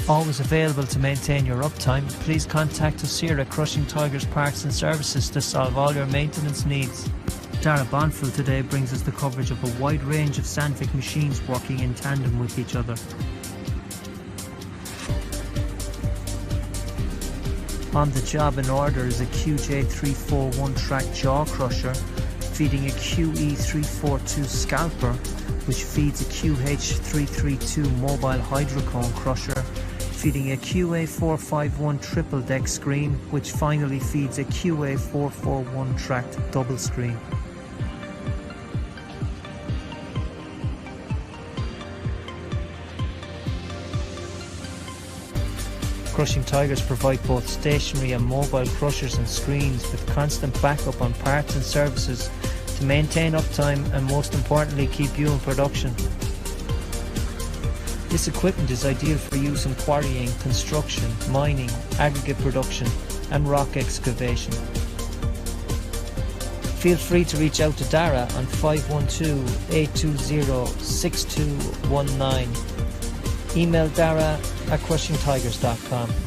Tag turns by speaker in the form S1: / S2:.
S1: Always available to maintain your uptime, please contact us here at Crushing Tigers Parts and Services to solve all your maintenance needs. Dara Bonfill today brings us the coverage of a wide range of Sandvik machines working in tandem with each other. On the job in order is a QA451 track jaw crusher feeding a QA451 scalper, which feeds a QH332 mobile hydrocone crusher, feeding a QA451 triple deck screen, which finally feeds a QA441 tracked double screen. Crushing Tigers provide both stationary and mobile crushers and screens with constant backup on parts and services to maintain uptime and, most importantly, keep you in production. This equipment is ideal for use in quarrying, construction, mining, aggregate production and rock excavation. Feel free to reach out to Dara on 512-820-6219. Email Dara at crushingtigers.com.